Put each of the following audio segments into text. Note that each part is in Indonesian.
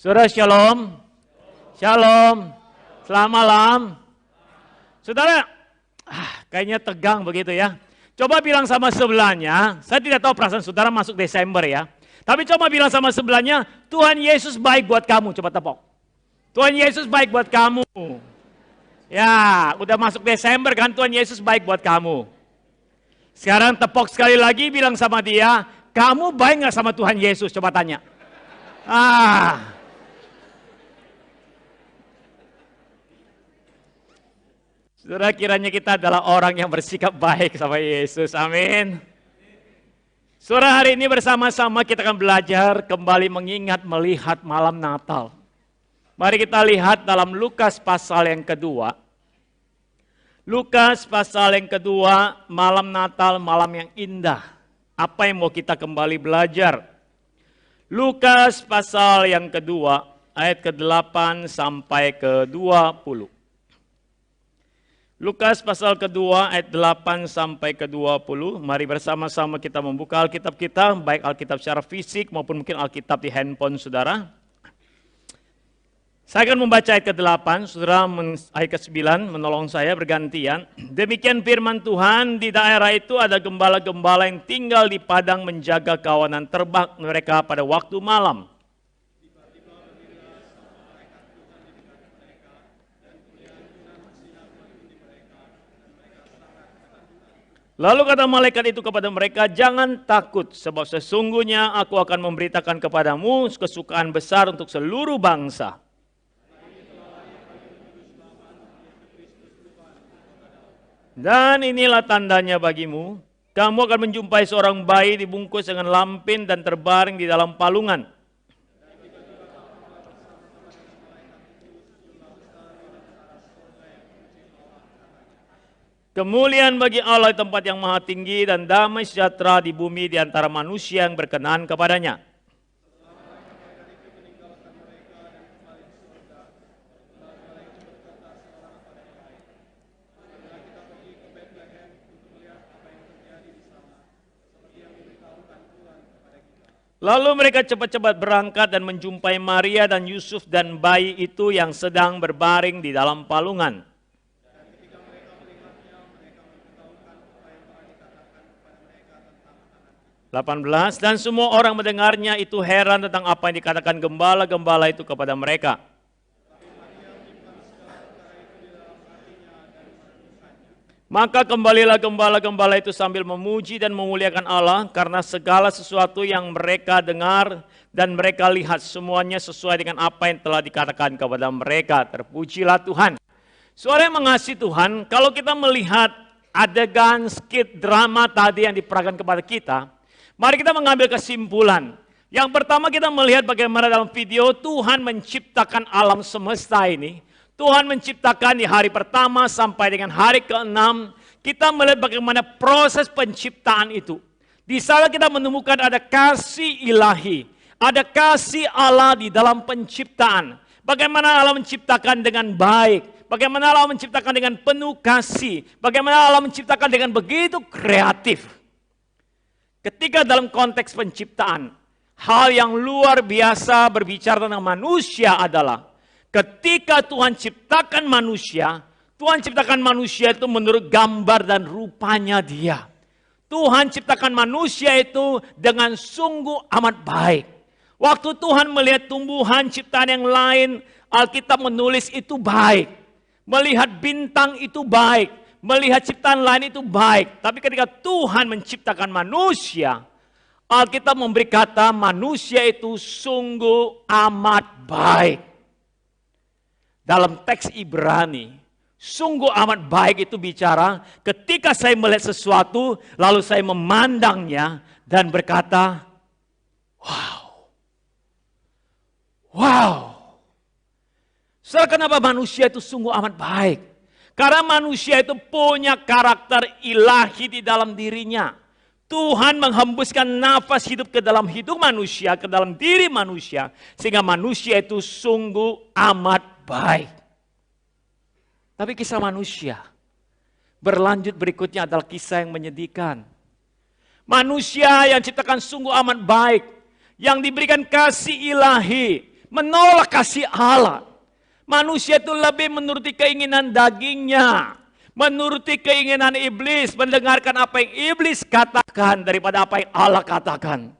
Saudara shalom. Shalom. Selamat malam. Saudara, kayaknya tegang begitu ya. Coba bilang sama sebelahnya, saya tidak tahu perasaan saudara masuk Desember ya. Tapi coba bilang sama sebelahnya, Tuhan Yesus baik buat kamu, coba tepok. Tuhan Yesus baik buat kamu. Ya, udah masuk Desember kan, Tuhan Yesus baik buat kamu. Sekarang tepok sekali lagi, bilang sama dia, kamu baik gak sama Tuhan Yesus? Coba tanya. Saudara, kiranya kita adalah orang yang bersikap baik sama Yesus. Amin. Saudara, hari ini bersama-sama kita akan belajar kembali mengingat melihat malam Natal. Mari kita lihat dalam Lukas pasal yang kedua. Lukas pasal yang kedua, malam Natal, malam yang indah. Apa yang mau kita kembali belajar? Lukas pasal yang kedua, ayat ke-8 sampai ke-20. Lukas pasal kedua ayat 8 sampai ke 20. Mari bersama-sama kita membuka Alkitab kita, baik Alkitab secara fisik maupun mungkin Alkitab di handphone saudara. Saya akan membaca ayat ke-8, saudara ayat ke-9 menolong saya bergantian. Demikian firman Tuhan, di daerah itu ada gembala-gembala yang tinggal di padang menjaga kawanan ternak mereka pada waktu malam. Lalu kata malaikat itu kepada mereka, jangan takut, sebab sesungguhnya aku akan memberitakan kepadamu kesukaan besar untuk seluruh bangsa. Dan inilah tandanya bagimu, kamu akan menjumpai seorang bayi dibungkus dengan lampin dan terbaring di dalam palungan. Kemuliaan bagi Allah di tempat yang maha tinggi dan damai sejahtera di bumi di antara manusia yang berkenan kepadanya. Lalu mereka cepat-cepat berangkat dan menjumpai Maria dan Yusuf dan bayi itu yang sedang berbaring di dalam palungan. Dan semua orang mendengarnya itu heran tentang apa yang dikatakan gembala-gembala itu kepada mereka. Maka kembalilah gembala-gembala itu sambil memuji dan memuliakan Allah karena segala sesuatu yang mereka dengar dan mereka lihat semuanya sesuai dengan apa yang telah dikatakan kepada mereka. Terpujilah Tuhan. Suara yang mengasihi Tuhan, kalau kita melihat adegan skit drama tadi yang diperagakan kepada kita, mari kita mengambil kesimpulan. Yang pertama kita melihat bagaimana dalam video Tuhan menciptakan alam semesta ini. Tuhan menciptakan di hari pertama sampai dengan hari ke-6. Kita melihat bagaimana proses penciptaan itu. Di sana kita menemukan ada kasih ilahi. Ada kasih Allah di dalam penciptaan. Bagaimana Allah menciptakan dengan baik. Bagaimana Allah menciptakan dengan penuh kasih. Bagaimana Allah menciptakan dengan begitu kreatif. Ketika dalam konteks penciptaan, hal yang luar biasa berbicara tentang manusia adalah ketika Tuhan ciptakan manusia itu menurut gambar dan rupanya Dia. Tuhan ciptakan manusia itu dengan sungguh amat baik. Waktu Tuhan melihat tumbuhan ciptaan yang lain, Alkitab menulis itu baik. Melihat bintang itu baik. Melihat ciptaan lain itu baik. Tapi ketika Tuhan menciptakan manusia, Alkitab memberi kata manusia itu sungguh amat baik. Dalam teks Ibrani, sungguh amat baik itu bicara ketika saya melihat sesuatu, lalu saya memandangnya dan berkata, wow. Wow. Saudara, kenapa manusia itu sungguh amat baik? Karena manusia itu punya karakter ilahi di dalam dirinya. Tuhan menghembuskan nafas hidup ke dalam hidup manusia, ke dalam diri manusia. Sehingga manusia itu sungguh amat baik. Tapi kisah manusia berlanjut berikutnya adalah kisah yang menyedihkan. Manusia yang ciptakan sungguh amat baik. Yang diberikan kasih ilahi. menolak kasih Allah. Manusia itu lebih menuruti keinginan dagingnya, menuruti keinginan iblis, mendengarkan apa yang iblis katakan daripada apa yang Allah katakan.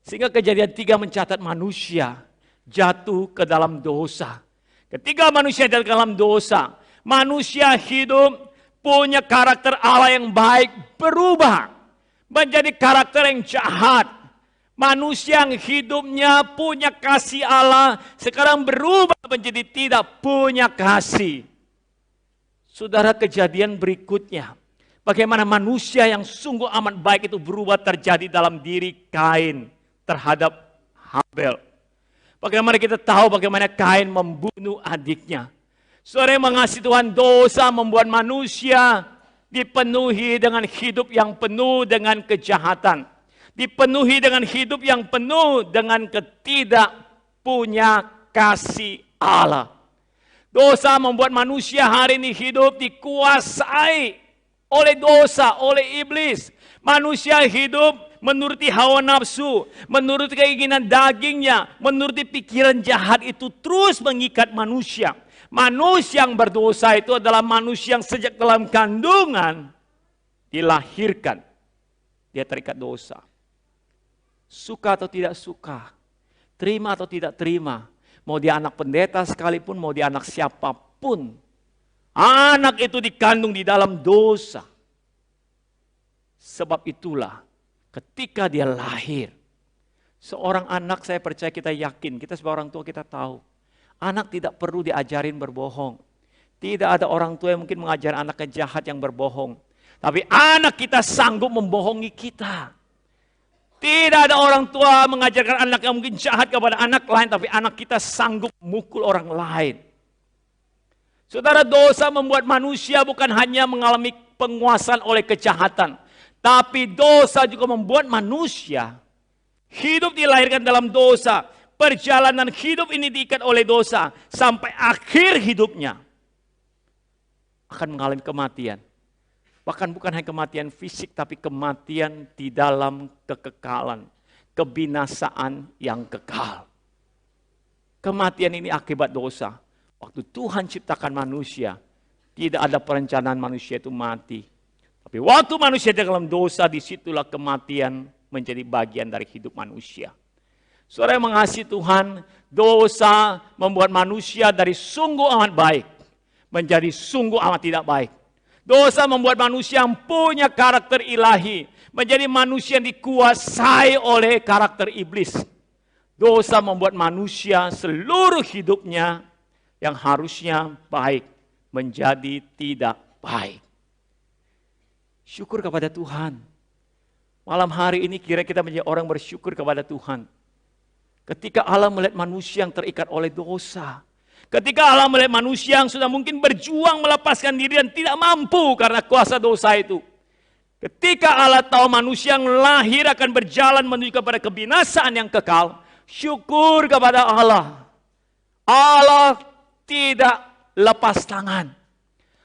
Sehingga Kejadian 3 mencatat manusia jatuh ke dalam dosa. Ketika manusia jatuh ke dalam dosa, manusia hidup punya karakter Allah yang baik berubah menjadi karakter yang jahat. Manusia yang hidupnya punya kasih Allah sekarang berubah menjadi tidak punya kasih. Saudara, kejadian berikutnya, bagaimana manusia yang sungguh amat baik itu berubah terjadi dalam diri Kain terhadap Habel. Bagaimana kita tahu bagaimana Kain membunuh adiknya. Saudara yang mengasihi Tuhan, dosa membuat manusia dipenuhi dengan hidup yang penuh dengan kejahatan. Dipenuhi dengan hidup yang penuh dengan ketidakpunya kasih Allah. Dosa membuat manusia hari ini hidup dikuasai oleh dosa, oleh iblis. Manusia hidup menuruti hawa nafsu, menuruti keinginan dagingnya, menuruti pikiran jahat itu terus mengikat manusia. Manusia yang berdosa itu adalah manusia yang sejak dalam kandungan dilahirkan. Dia terikat dosa. Suka atau tidak suka, terima atau tidak terima, mau dia anak pendeta sekalipun, mau dia anak siapapun, anak itu dikandung di dalam dosa. Sebab itulah ketika dia lahir, seorang anak, saya percaya kita yakin, kita sebagai orang tua kita tahu, anak tidak perlu diajarin berbohong. Tidak ada orang tua yang mungkin mengajar anaknya jahat yang berbohong. Tapi anak kita sanggup membohongi kita. Tidak ada orang tua mengajarkan anak yang mungkin jahat kepada anak lain, tapi anak kita sanggup memukul orang lain. Saudara, dosa membuat manusia bukan hanya mengalami penguasaan oleh kejahatan, tapi dosa juga membuat manusia hidup dilahirkan dalam dosa. Perjalanan hidup ini diikat oleh dosa sampai akhir hidupnya akan mengalami kematian. Bahkan bukan hanya kematian fisik, tapi kematian di dalam kekekalan, kebinasaan yang kekal. Kematian ini akibat dosa. Waktu Tuhan ciptakan manusia, tidak ada perencanaan manusia itu mati. Tapi waktu manusia dalam dosa, disitulah kematian menjadi bagian dari hidup manusia. Saudara yang mengasihi Tuhan, dosa membuat manusia dari sungguh amat baik menjadi sungguh amat tidak baik. Dosa membuat manusia yang punya karakter ilahi menjadi manusia yang dikuasai oleh karakter iblis. Dosa membuat manusia seluruh hidupnya yang harusnya baik menjadi tidak baik. Syukur kepada Tuhan. Malam hari ini kira kita menjadi orang bersyukur kepada Tuhan. Ketika Allah melihat manusia yang terikat oleh dosa. Ketika Allah melihat manusia yang sudah mungkin berjuang melepaskan diri dan tidak mampu karena kuasa dosa itu. Ketika Allah tahu manusia yang lahir akan berjalan menuju kepada kebinasaan yang kekal. Syukur kepada Allah. Allah tidak lepas tangan.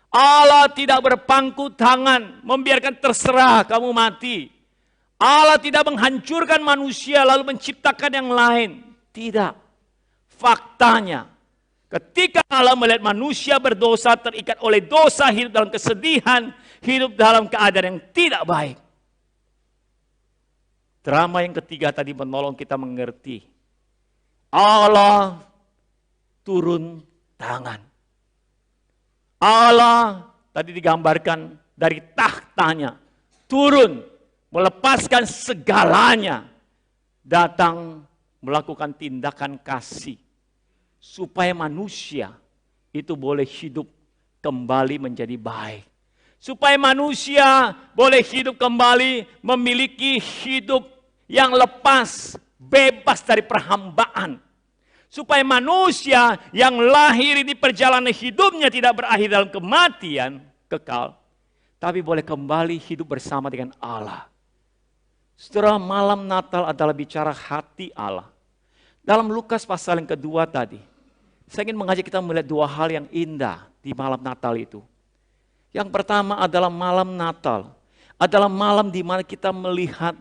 Allah tidak berpangku tangan, membiarkan terserah kamu mati. Allah tidak menghancurkan manusia lalu menciptakan yang lain. Tidak. Faktanya, ketika Allah melihat manusia berdosa, terikat oleh dosa, hidup dalam kesedihan, hidup dalam keadaan yang tidak baik. Drama yang ketiga tadi menolong kita mengerti. Allah turun tangan. Allah tadi digambarkan dari tahtanya, turun, melepaskan segalanya, datang melakukan tindakan kasih, supaya manusia itu boleh hidup kembali menjadi baik. Supaya manusia boleh hidup kembali memiliki hidup yang lepas, bebas dari perhambaan. Supaya manusia yang lahir di perjalanan hidupnya tidak berakhir dalam kematian kekal, tapi boleh kembali hidup bersama dengan Allah. Setelah malam Natal adalah bicara hati Allah. Dalam Lukas pasal yang kedua tadi, saya ingin mengajak kita melihat dua hal yang indah di malam Natal itu. Yang pertama adalah malam Natal, adalah malam di mana kita melihat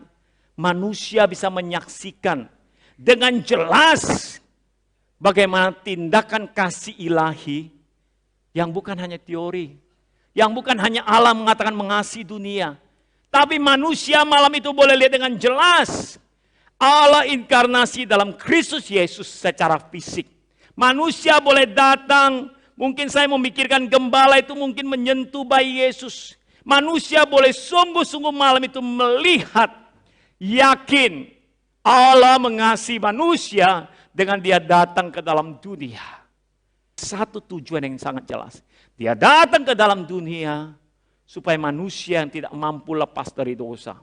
manusia bisa menyaksikan dengan jelas bagaimana tindakan kasih ilahi yang bukan hanya teori, yang bukan hanya Allah mengatakan mengasihi dunia, tapi manusia malam itu boleh lihat dengan jelas Allah inkarnasi dalam Kristus Yesus secara fisik. Manusia boleh datang, mungkin saya memikirkan gembala itu mungkin menyentuh bayi Yesus. Manusia boleh sungguh-sungguh malam itu melihat, yakin Allah mengasihi manusia dengan dia datang ke dalam dunia. Satu tujuan yang sangat jelas. Dia datang ke dalam dunia supaya manusia yang tidak mampu lepas dari dosa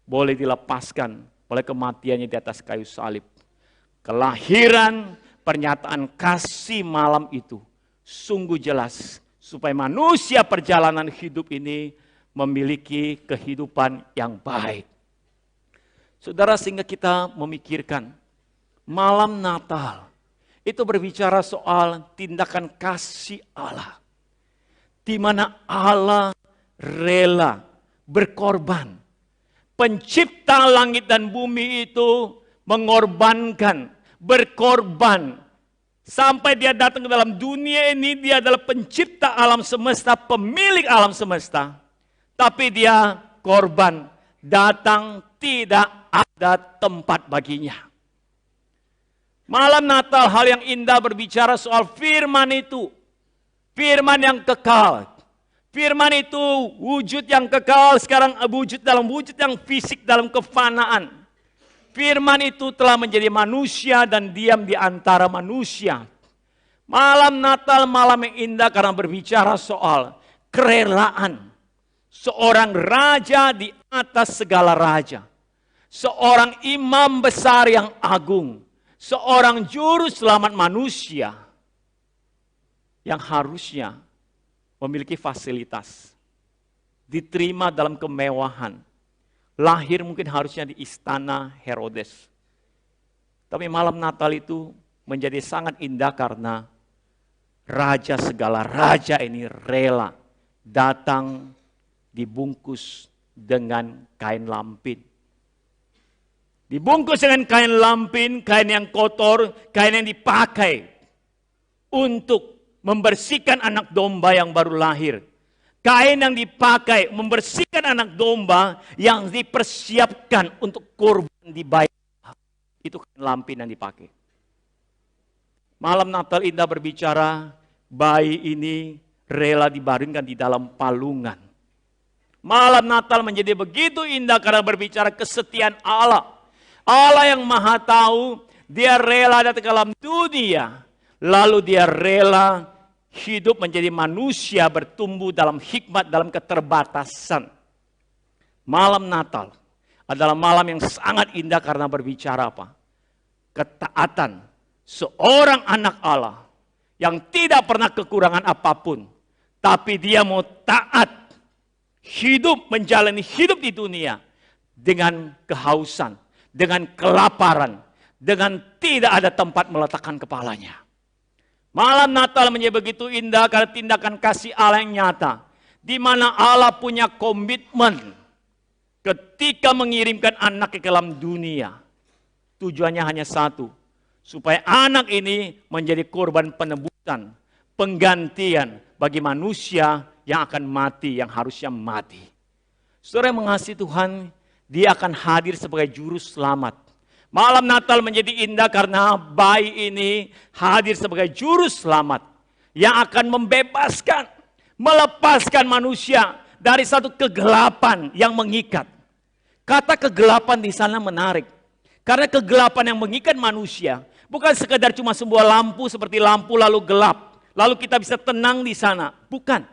boleh dilepaskan oleh kematiannya di atas kayu salib. Kelahiran pernyataan kasih malam itu sungguh jelas supaya manusia perjalanan hidup ini memiliki kehidupan yang baik. Saudara, sehingga kita memikirkan malam Natal itu berbicara soal tindakan kasih Allah, di mana Allah rela berkorban. Pencipta langit dan bumi itu mengorbankan, berkorban. Sampai dia datang ke dalam dunia ini, dia adalah pencipta alam semesta, pemilik alam semesta. Tapi dia korban, datang tidak ada tempat baginya. Malam Natal hal yang indah berbicara soal firman itu. Firman yang kekal. Firman itu wujud yang kekal, sekarang wujud dalam wujud yang fisik dalam kefanaan. Firman itu telah menjadi manusia dan diam di antara manusia. Malam Natal malam yang indah karena berbicara soal kerelaan. Seorang raja di atas segala raja. Seorang imam besar yang agung. Seorang juru selamat manusia yang harusnya memiliki fasilitas, diterima dalam kemewahan, lahir mungkin harusnya di istana Herodes. Tapi malam Natal itu menjadi sangat indah karena raja segala raja ini rela datang dibungkus dengan kain lampin. Dibungkus dengan kain lampin, kain yang kotor, kain yang dipakai untuk membersihkan anak domba yang baru lahir. Kain yang dipakai membersihkan anak domba yang dipersiapkan untuk kurban dibayar. Itu kain lampin yang dipakai. Malam Natal indah berbicara, bayi ini rela dibaringkan di dalam palungan. Malam Natal menjadi begitu indah karena berbicara kesetiaan Allah. Allah yang maha tahu, dia rela datang ke dalam dunia. Lalu dia rela hidup menjadi manusia bertumbuh dalam hikmat, dalam keterbatasan. Malam Natal adalah malam yang sangat indah karena berbicara apa? Ketaatan seorang anak Allah yang tidak pernah kekurangan apapun. Tapi dia mau taat, hidup, menjalani hidup di dunia dengan kehausan, dengan kelaparan, dengan tidak ada tempat meletakkan kepalanya. Malam Natal menjadi begitu indah karena tindakan kasih Allah yang nyata. Di mana Allah punya komitmen ketika mengirimkan anak ke dalam dunia. Tujuannya hanya satu. Supaya anak ini menjadi korban penebusan, penggantian bagi manusia yang akan mati, yang harusnya mati. Saudara yang mengasihi Tuhan, dia akan hadir sebagai juru selamat. Malam Natal menjadi indah karena bayi ini hadir sebagai juru selamat yang akan membebaskan, melepaskan manusia dari satu kegelapan yang mengikat. Kata kegelapan di sana menarik. Karena kegelapan yang mengikat manusia bukan sekadar cuma sebuah lampu seperti lampu lalu gelap, lalu kita bisa tenang di sana. Bukan.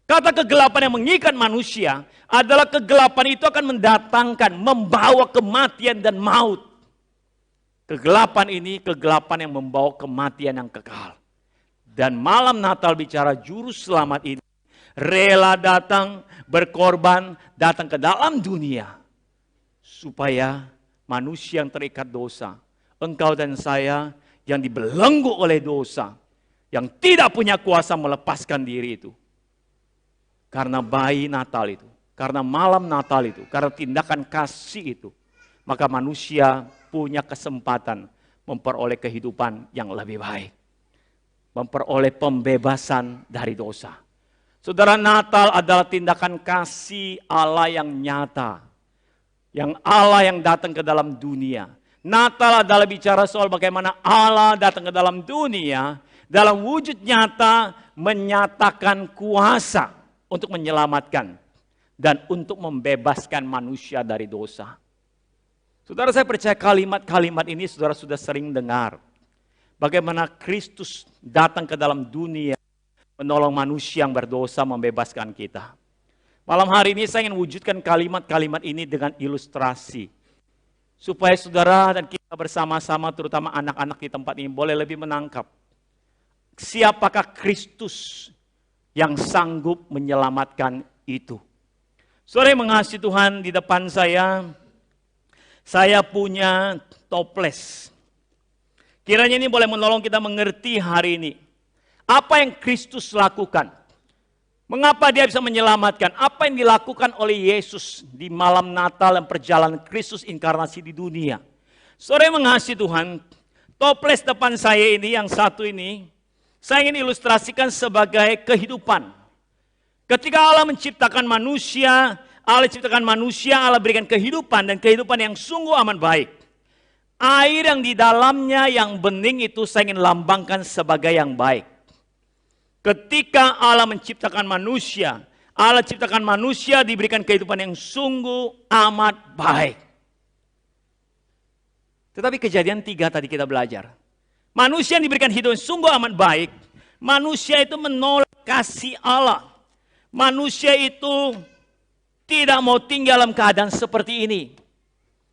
Kata kegelapan yang mengikat manusia adalah kegelapan itu akan mendatangkan, membawa kematian dan maut. Kegelapan ini kegelapan yang membawa kematian yang kekal. Dan malam Natal bicara juru selamat ini rela datang, berkorban, datang ke dalam dunia. Supaya manusia yang terikat dosa, engkau dan saya yang dibelenggu oleh dosa, yang tidak punya kuasa melepaskan diri itu. Karena bayi Natal itu, karena malam Natal itu, karena tindakan kasih itu, maka manusia punya kesempatan memperoleh kehidupan yang lebih baik. Memperoleh pembebasan dari dosa. Saudara, Natal adalah tindakan kasih Allah yang nyata. Yang Allah yang datang ke dalam dunia. Natal adalah bicara soal bagaimana Allah datang ke dalam dunia dalam wujud nyata menyatakan kuasa untuk menyelamatkan dan untuk membebaskan manusia dari dosa. Saudara, saya percaya kalimat-kalimat ini saudara sudah sering dengar. Bagaimana Kristus datang ke dalam dunia menolong manusia yang berdosa, membebaskan kita. Malam hari ini saya ingin wujudkan kalimat-kalimat ini dengan ilustrasi. Supaya saudara dan kita bersama-sama, terutama anak-anak di tempat ini, boleh lebih menangkap. Siapakah Kristus yang sanggup menyelamatkan itu? Saudara yang mengasihi Tuhan, di depan saya punya toples. Kiranya ini boleh menolong kita mengerti hari ini. Apa yang Kristus lakukan? Mengapa dia bisa menyelamatkan? Apa yang dilakukan oleh Yesus di malam Natal dan perjalanan Kristus inkarnasi di dunia? Saudara yang mengasihi Tuhan, toples depan saya ini, yang satu ini, saya ingin ilustrasikan sebagai kehidupan. Ketika Allah menciptakan manusia, Allah berikan kehidupan dan kehidupan yang sungguh amat baik. Air yang di dalamnya yang bening itu saya ingin lambangkan sebagai yang baik. Ketika Allah menciptakan manusia, diberikan kehidupan yang sungguh amat baik. Tetapi kejadian 3 tadi kita belajar. Manusia yang diberikan hidup yang sungguh amat baik, manusia itu menolak kasih Allah. Manusia itu tidak mau tinggal dalam keadaan seperti ini.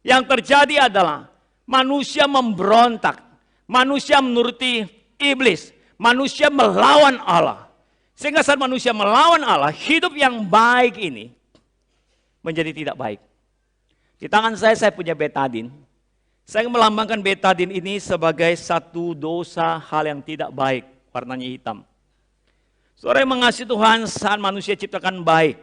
Yang terjadi adalah manusia memberontak, manusia menuruti iblis. Manusia melawan Allah. Sehingga saat manusia melawan Allah, hidup yang baik ini menjadi tidak baik. Di tangan saya punya betadin. Saya melambangkan betadin ini sebagai satu dosa, hal yang tidak baik, warnanya hitam. Saudara yang mengasihi Tuhan, saat manusia ciptakan baik.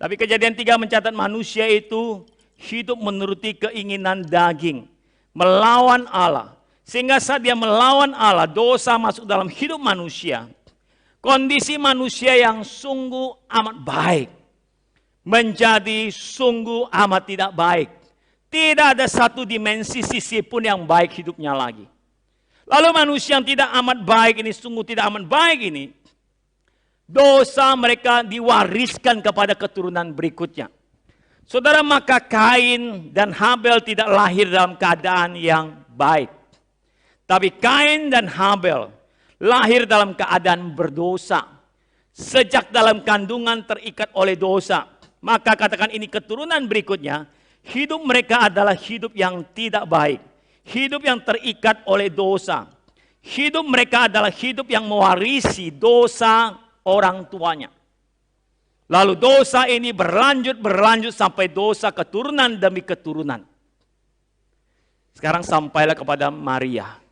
Tapi kejadian 3 mencatat manusia itu hidup menuruti keinginan daging, melawan Allah. Sehingga saat dia melawan Allah, dosa masuk dalam hidup manusia. Kondisi manusia yang sungguh amat baik menjadi sungguh amat tidak baik. Tidak ada satu dimensi sisi pun yang baik hidupnya lagi. Lalu manusia yang tidak amat baik ini, sungguh tidak amat baik ini, dosa mereka diwariskan kepada keturunan berikutnya. Saudara, maka Kain dan Habel tidak lahir dalam keadaan yang baik. Tapi Kain dan Habel lahir dalam keadaan berdosa. Sejak dalam kandungan terikat oleh dosa. Maka katakan ini keturunan berikutnya, hidup mereka adalah hidup yang tidak baik. Hidup yang terikat oleh dosa. Hidup mereka adalah hidup yang mewarisi dosa orang tuanya. Lalu dosa ini berlanjut sampai dosa keturunan demi keturunan. Sekarang sampailah kepada Maria.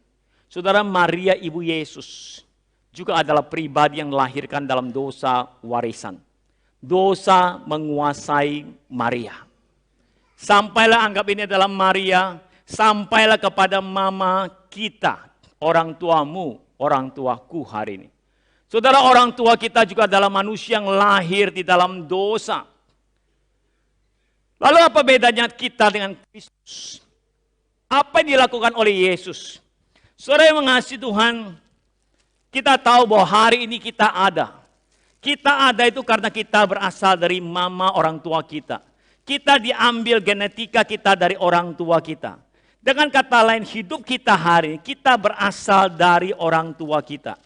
Saudara, Maria ibu Yesus juga adalah pribadi yang dilahirkan dalam dosa warisan. Dosa menguasai Maria. Sampailah, anggap ini adalah Maria, sampailah kepada mama kita, orang tuamu, orang tuaku hari ini. Saudara, orang tua kita juga adalah manusia yang lahir di dalam dosa. Lalu apa bedanya kita dengan Kristus? Apa yang dilakukan oleh Yesus? Saudara yang mengasihi Tuhan, kita tahu bahwa hari ini kita ada. Kita ada itu karena kita berasal dari mama orang tua kita. Kita diambil genetika kita dari orang tua kita. Dengan kata lain, hidup kita hari ini, kita berasal dari orang tua kita.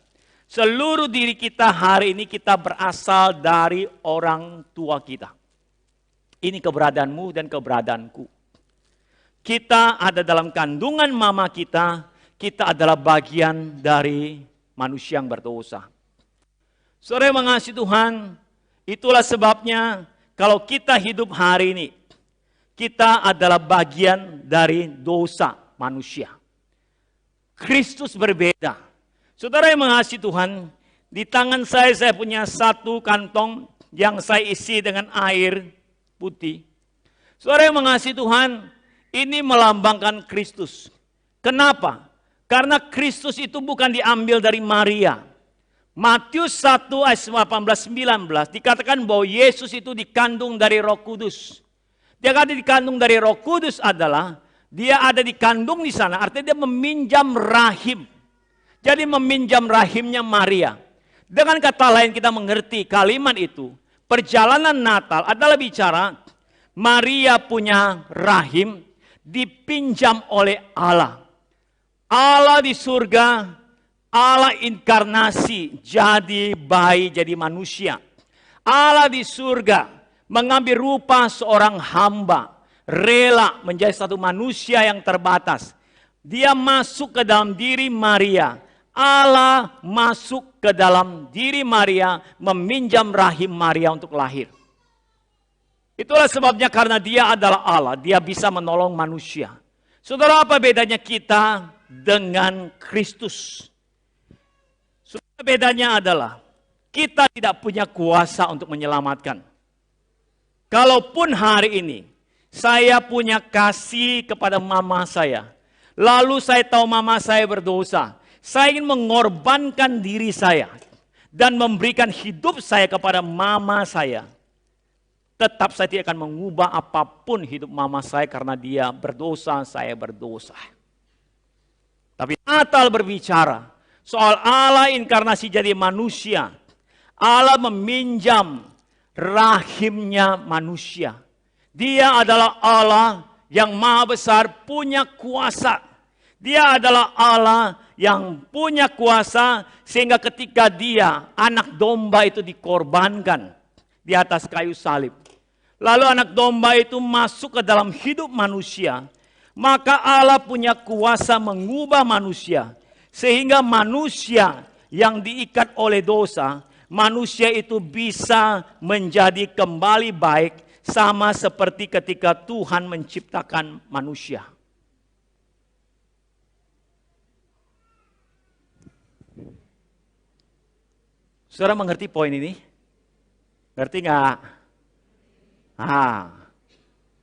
Seluruh diri kita hari ini kita berasal dari orang tua kita. Ini keberadaanmu dan keberadaanku. Kita ada dalam kandungan mama kita. Kita adalah bagian dari manusia yang berdosa. Saudara yang mengasihi Tuhan, itulah sebabnya kalau kita hidup hari ini, kita adalah bagian dari dosa manusia. Kristus berbeda. Saudara yang mengasihi Tuhan, di tangan saya punya satu kantong yang saya isi dengan air putih. Saudara yang mengasihi Tuhan, ini melambangkan Kristus. Kenapa? Karena Kristus itu bukan diambil dari Maria. Matius 1 ayat 18-19 dikatakan bahwa Yesus itu dikandung dari Roh Kudus. Dia ada dikandung dari Roh Kudus adalah dia ada dikandung di sana, artinya dia meminjam rahim. Jadi meminjam rahimnya Maria. Dengan kata lain kita mengerti kalimat itu, perjalanan Natal adalah bicara Maria punya rahim dipinjam oleh Allah. Allah di surga, Allah inkarnasi jadi bayi, jadi manusia. Allah di surga mengambil rupa seorang hamba, rela menjadi satu manusia yang terbatas. Dia masuk ke dalam diri Maria. Allah masuk ke dalam diri Maria, meminjam rahim Maria untuk lahir. Itulah sebabnya karena dia adalah Allah, dia bisa menolong manusia. Saudara, apa bedanya kita dengan Kristus? Saudara, bedanya adalah kita tidak punya kuasa untuk menyelamatkan. Kalaupun hari ini saya punya kasih kepada mama saya, lalu saya tahu mama saya berdosa, saya ingin mengorbankan diri saya dan memberikan hidup saya kepada mama saya. Tetap saya tidak akan mengubah apapun hidup mama saya karena dia berdosa, saya berdosa. Tapi Natal berbicara soal Allah inkarnasi jadi manusia. Allah meminjam rahimnya manusia. Dia adalah Allah yang maha besar, punya kuasa. Dia adalah Allah yang punya kuasa sehingga ketika dia, anak domba itu dikorbankan di atas kayu salib. Lalu anak domba itu masuk ke dalam hidup manusia. Maka Allah punya kuasa mengubah manusia. Sehingga manusia yang diikat oleh dosa, manusia itu bisa menjadi kembali baik sama seperti ketika Tuhan menciptakan manusia. Saudara mengerti poin ini? Ngerti nggak?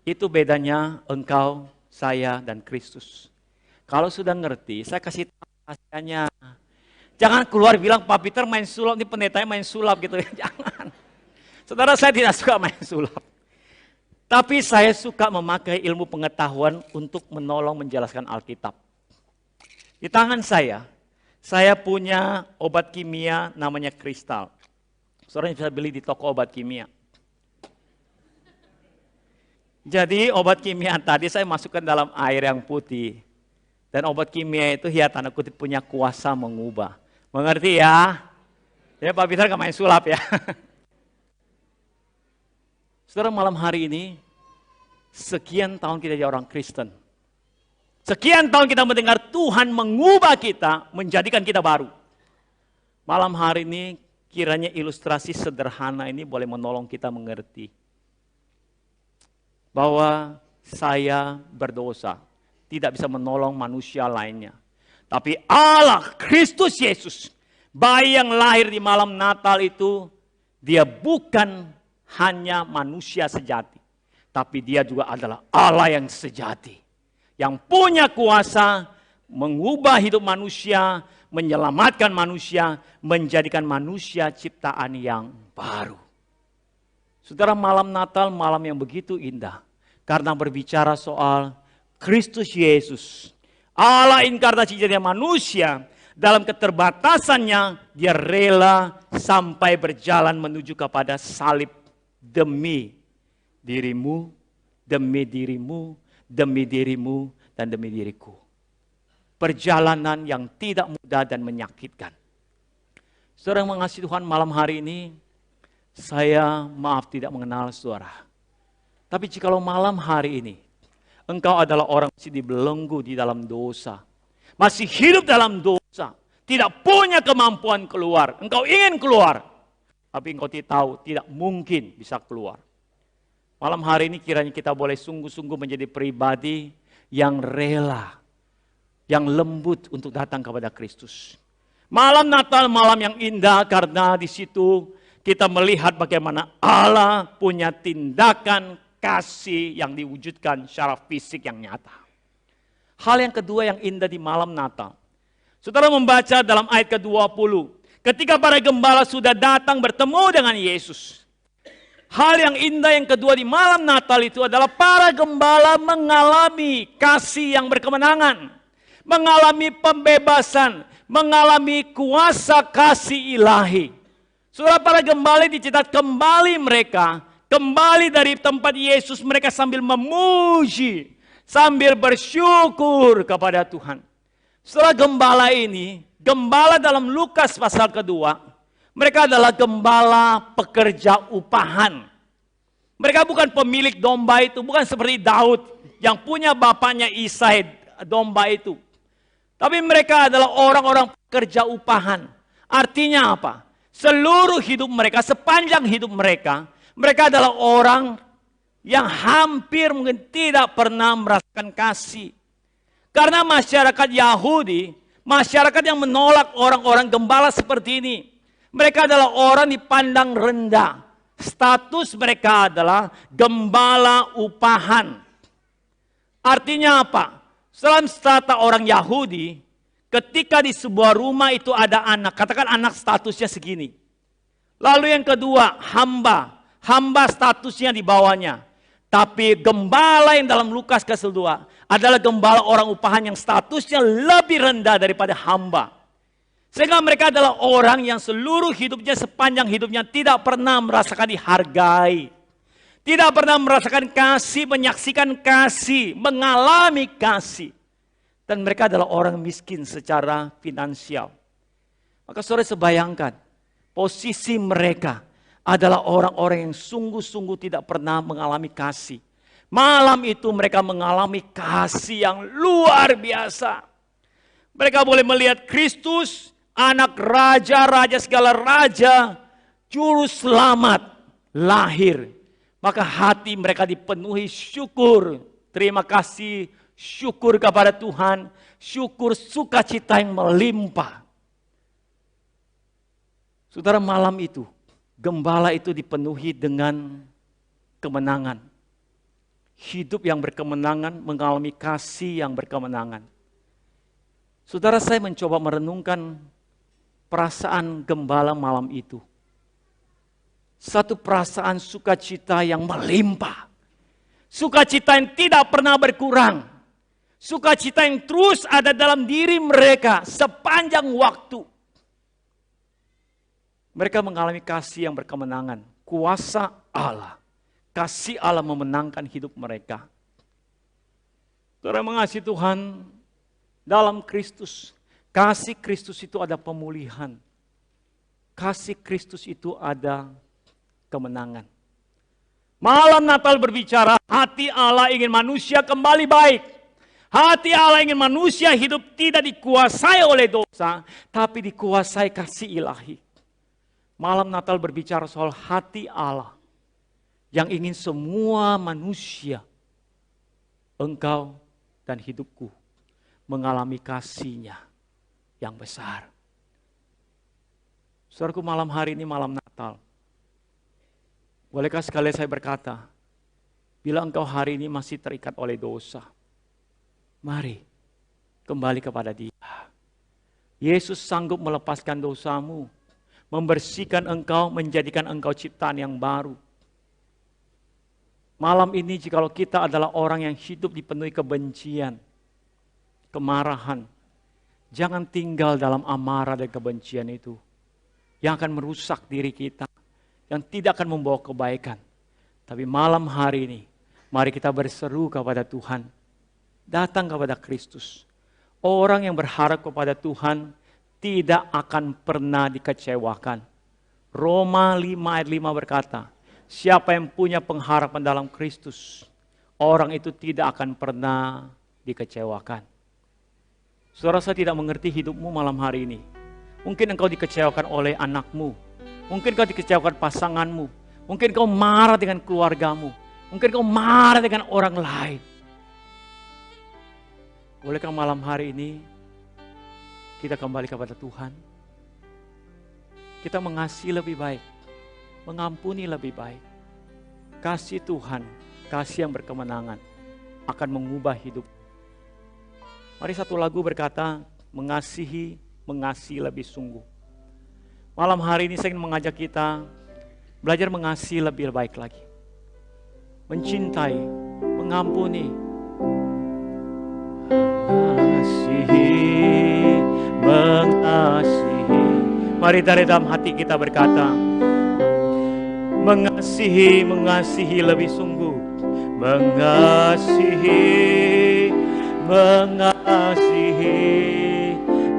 Itu bedanya engkau, saya, dan Kristus. Kalau sudah ngerti, saya kasih tahu rahasianya. Jangan keluar bilang Pak Peter main sulap, ini pendetanya main sulap gitu ya. Jangan. Saudara, saya tidak suka main sulap. Tapi saya suka memakai ilmu pengetahuan untuk menolong menjelaskan Alkitab. Di tangan saya punya obat kimia namanya kristal. Saudara bisa beli di toko obat kimia. Jadi obat kimia tadi saya masukkan dalam air yang putih. Dan obat kimia itu ya tanda kutip punya kuasa mengubah. Mengerti ya? Ya Pak Peter gak main sulap ya. Saudara, malam hari ini, sekian tahun kita jadi orang Kristen. Sekian tahun kita mendengar Tuhan mengubah kita, menjadikan kita baru. Malam hari ini kiranya ilustrasi sederhana ini boleh menolong kita mengerti. Bahwa saya berdosa, tidak bisa menolong manusia lainnya. Tapi Allah, Kristus Yesus, bayi yang lahir di malam Natal itu, dia bukan hanya manusia sejati. Tapi dia juga adalah Allah yang sejati. Yang punya kuasa mengubah hidup manusia, menyelamatkan manusia, menjadikan manusia ciptaan yang baru. Saudara, malam Natal malam yang begitu indah. Karena berbicara soal Kristus Yesus. Allah inkarnasi jadi manusia, dalam keterbatasannya dia rela sampai berjalan menuju kepada salib demi dirimu, demi dirimu, demi dirimu, dan demi diriku. Perjalanan yang tidak mudah dan menyakitkan. Saudara yang mengasihi Tuhan, malam hari ini saya maaf tidak mengenal saudara. Tapi jikalau malam hari ini engkau adalah orang masih dibelenggu di dalam dosa, masih hidup dalam dosa, tidak punya kemampuan keluar, engkau ingin keluar, tapi engkau tidak tahu, tidak mungkin bisa keluar. Malam hari ini kiranya kita boleh sungguh-sungguh menjadi pribadi yang rela, yang lembut untuk datang kepada Kristus. Malam Natal, malam yang indah karena di situ kita melihat bagaimana Allah punya tindakan kasih yang diwujudkan secara fisik yang nyata. Hal yang kedua yang indah di malam Natal, Saudara membaca dalam ayat ke-20. Ketika para gembala sudah datang bertemu dengan Yesus. Hal yang indah yang kedua di malam Natal itu adalah para gembala mengalami kasih yang berkemenangan. Mengalami pembebasan. Mengalami kuasa kasih ilahi. Saudara, para gembala dicetak kembali mereka. Kembali dari tempat Yesus, mereka sambil memuji. Sambil bersyukur kepada Tuhan. Setelah gembala ini, gembala dalam Lukas pasal kedua, mereka adalah gembala pekerja upahan. Mereka bukan pemilik domba itu, bukan seperti Daud yang punya bapaknya Isai domba itu. Tapi mereka adalah orang-orang pekerja upahan. Artinya apa? Seluruh hidup mereka, sepanjang hidup mereka, mereka adalah orang yang hampir mungkin tidak pernah merasakan kasih. Karena masyarakat Yahudi, masyarakat yang menolak orang-orang gembala seperti ini. Mereka adalah orang dipandang rendah. Status mereka adalah gembala upahan. Artinya apa? Dalam strata orang Yahudi, ketika di sebuah rumah itu ada anak. Katakan anak statusnya segini. Lalu yang kedua, hamba. Hamba statusnya di bawahnya. Tapi gembala yang dalam Lukas pasal 2 adalah gembala orang upahan yang statusnya lebih rendah daripada hamba. Sehingga mereka adalah orang yang seluruh hidupnya, sepanjang hidupnya tidak pernah merasakan dihargai. Tidak pernah merasakan kasih, menyaksikan kasih, mengalami kasih. Dan mereka adalah orang miskin secara finansial. Maka saudara sebayangkan, posisi mereka adalah orang-orang yang sungguh-sungguh tidak pernah mengalami kasih. Malam itu mereka mengalami kasih yang luar biasa. Mereka boleh melihat Kristus, anak raja-raja segala raja, juru selamat, lahir. Maka hati mereka dipenuhi syukur. Terima kasih, syukur kepada Tuhan, syukur sukacita yang melimpah. Saudara, malam itu, gembala itu dipenuhi dengan kemenangan. Hidup yang berkemenangan, mengalami kasih yang berkemenangan. Saudara, saya mencoba merenungkan perasaan gembala malam itu. Satu perasaan sukacita yang melimpah. Sukacita yang tidak pernah berkurang. Sukacita yang terus ada dalam diri mereka sepanjang waktu. Mereka mengalami kasih yang berkemenangan. Kuasa Allah. Kasih Allah memenangkan hidup mereka. Saudara mengasihi Tuhan, dalam Kristus. Kasih Kristus itu ada pemulihan. Kasih Kristus itu ada kemenangan. Malam Natal berbicara, hati Allah ingin manusia kembali baik. Hati Allah ingin manusia hidup tidak dikuasai oleh dosa, tapi dikuasai kasih ilahi. Malam Natal berbicara soal hati Allah yang ingin semua manusia, engkau dan hidupku, mengalami kasih-Nya yang besar. Saudaraku, malam hari ini malam Natal. Bolehkah sekali saya berkata, bila engkau hari ini masih terikat oleh dosa, mari kembali kepada Dia. Yesus sanggup melepaskan dosamu, membersihkan engkau, menjadikan engkau ciptaan yang baru. Malam ini jikalau kita adalah orang yang hidup dipenuhi kebencian, kemarahan, jangan tinggal dalam amarah dan kebencian itu yang akan merusak diri kita, yang tidak akan membawa kebaikan. Tapi malam hari ini, mari kita berseru kepada Tuhan, datang kepada Kristus. Orang yang berharap kepada Tuhan tidak akan pernah dikecewakan. Roma 5 ayat 5 berkata, siapa yang punya pengharapan dalam Kristus, orang itu tidak akan pernah dikecewakan. Saudara, saya tidak mengerti hidupmu malam hari ini. Mungkin engkau dikecewakan oleh anakmu. Mungkin engkau dikecewakan pasanganmu. Mungkin engkau marah dengan keluargamu. Mungkin engkau marah dengan orang lain. Bolehkah malam hari ini kita kembali kepada Tuhan? Kita mengasihi lebih baik, mengampuni lebih baik. Kasih Tuhan, kasih yang berkemenangan akan mengubah hidup. Mari satu lagu berkata, mengasihi lebih sungguh. Malam hari ini saya ingin mengajak kita belajar mengasihi lebih baik lagi. Mencintai, mengampuni. Mengasihi. Mari dari dalam hati kita berkata, mengasihi lebih sungguh. Mengasihi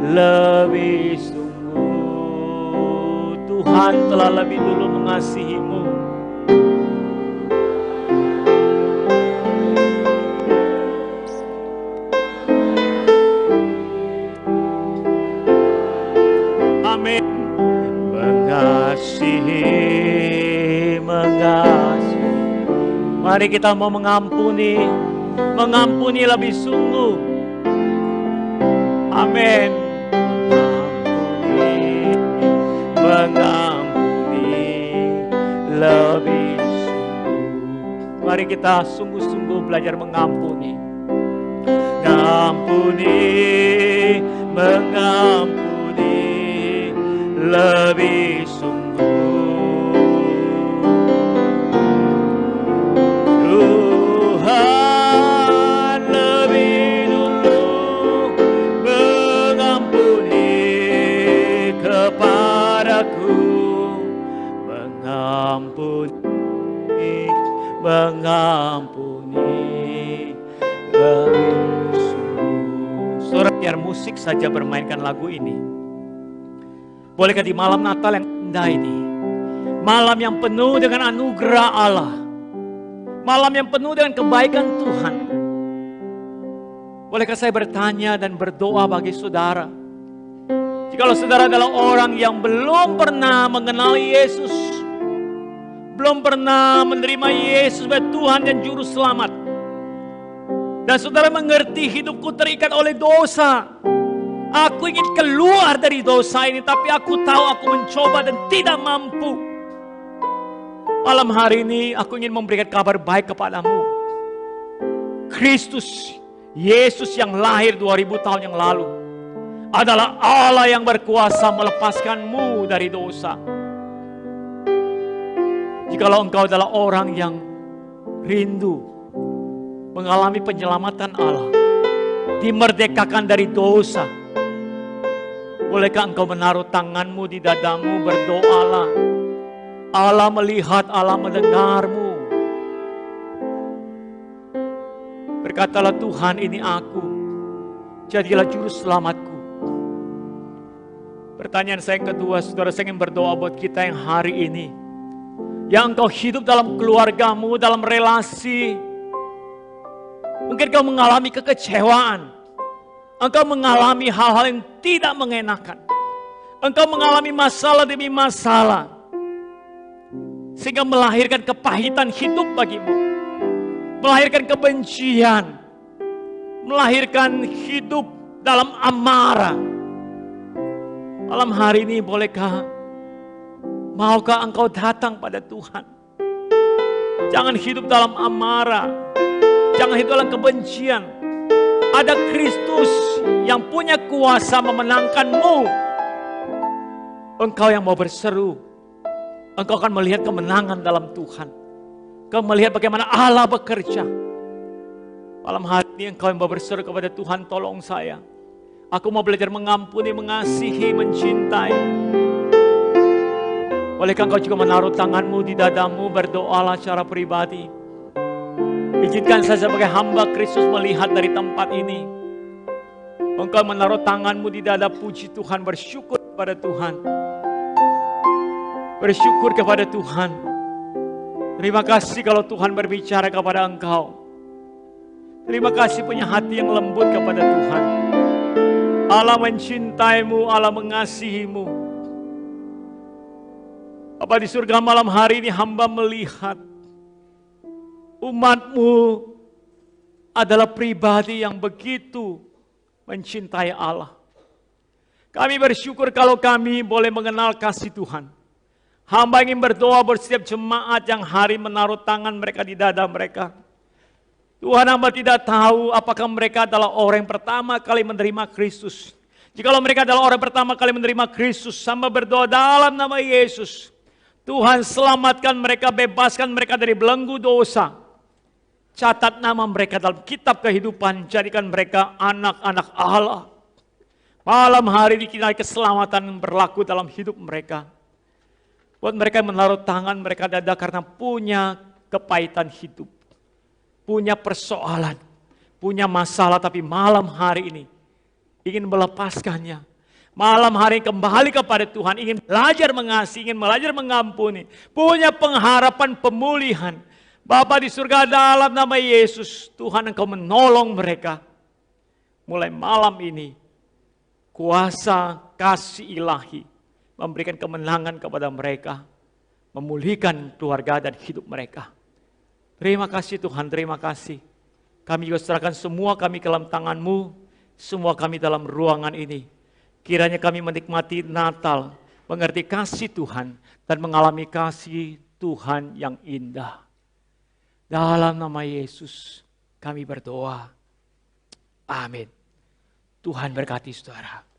lebih sungguh. Tuhan telah lebih dulu mengasihimu. Amin. Mengasihi. Mari kita mau mengampuni lebih sungguh. Amin. Mengampuni lebih sungguh. Mari kita sungguh-sungguh belajar mengampuni. Mengampuni lebih sungguh. Tuhan lebih dulu mengampuni kepadaku. Mengampuni lebih sungguh. Saudara, biar musik saja bermainkan lagu ini. Bolehkah di malam Natal yang indah ini, malam yang penuh dengan anugerah Allah, malam yang penuh dengan kebaikan Tuhan, bolehkah saya bertanya dan berdoa bagi saudara? Jikalau saudara adalah orang yang belum pernah mengenal Yesus, belum pernah menerima Yesus sebagai Tuhan dan Juru Selamat, dan saudara mengerti hidupku terikat oleh dosa, aku ingin keluar dari dosa ini, tapi aku tahu aku mencoba dan tidak mampu. Malam hari ini aku ingin memberikan kabar baik kepadamu. Kristus, Yesus yang lahir 2000 tahun yang lalu, adalah Allah yang berkuasa melepaskanmu dari dosa. Jikalau engkau adalah orang yang rindu mengalami penyelamatan Allah, dimerdekakan dari dosa, bolehkah engkau menaruh tanganmu di dadamu, berdoalah. Allah melihat, Allah mendengarmu. Berkatalah, Tuhan, ini aku, jadilah juru selamatku. Pertanyaan saya yang kedua, saudara, saya ingin berdoa buat kita yang hari ini, yang engkau hidup dalam keluargamu, dalam relasi. Mungkin kau mengalami kekecewaan, engkau mengalami hal-hal yang tidak mengenakan, engkau mengalami masalah demi masalah, sehingga melahirkan kepahitan hidup bagimu, melahirkan kebencian, melahirkan hidup dalam amarah. Malam hari ini maukah engkau datang pada Tuhan? Jangan hidup dalam amarah, jangan hidup dalam kebencian. Ada Kristus yang punya kuasa memenangkanmu. Engkau yang mau berseru, engkau akan melihat kemenangan dalam Tuhan. Engkau melihat bagaimana Allah bekerja. Malam hari ini engkau yang mau berseru kepada Tuhan, tolong saya. Aku mau belajar mengampuni, mengasihi, mencintai. Bolehkah engkau juga menaruh tanganmu di dadamu, berdoalah secara pribadi. Izinkan saya sebagai hamba Kristus melihat dari tempat ini. Engkau menaruh tanganmu di dada, puji Tuhan, bersyukur kepada Tuhan. Bersyukur kepada Tuhan. Terima kasih kalau Tuhan berbicara kepada engkau. Terima kasih punya hati yang lembut kepada Tuhan. Allah mencintaimu, Allah mengasihimu. Bapa di surga, malam hari ini hamba melihat umatmu adalah pribadi yang begitu mencintai Allah. Kami bersyukur kalau kami boleh mengenal kasih Tuhan. Hamba ingin berdoa buat setiap jemaat yang hari menaruh tangan mereka di dada mereka. Tuhan, hamba tidak tahu apakah mereka adalah orang yang pertama kali menerima Kristus. Jikalau mereka adalah orang pertama kali menerima Kristus, sama berdoa dalam nama Yesus, Tuhan selamatkan mereka, bebaskan mereka dari belenggu dosa. Catat nama mereka dalam kitab kehidupan, jadikan mereka anak-anak Allah. Malam hari ini kita keselamatan berlaku dalam hidup mereka. Buat mereka yang menaruh tangan mereka dada karena punya kepahitan hidup. Punya persoalan, punya masalah, tapi malam hari ini ingin melepaskannya. Malam hari kembali kepada Tuhan, ingin belajar mengasihi, ingin belajar mengampuni. Punya pengharapan pemulihan. Bapa di surga, dalam nama Yesus, Tuhan Engkau menolong mereka. Mulai malam ini, kuasa kasih ilahi memberikan kemenangan kepada mereka, memulihkan keluarga dan hidup mereka. Terima kasih Tuhan, terima kasih. Kami juga serahkan semua kami ke dalam tangan-Mu, semua kami dalam ruangan ini. Kiranya kami menikmati Natal, mengerti kasih Tuhan, dan mengalami kasih Tuhan yang indah. Dalam nama Yesus kami berdoa. Amin. Tuhan berkati saudara.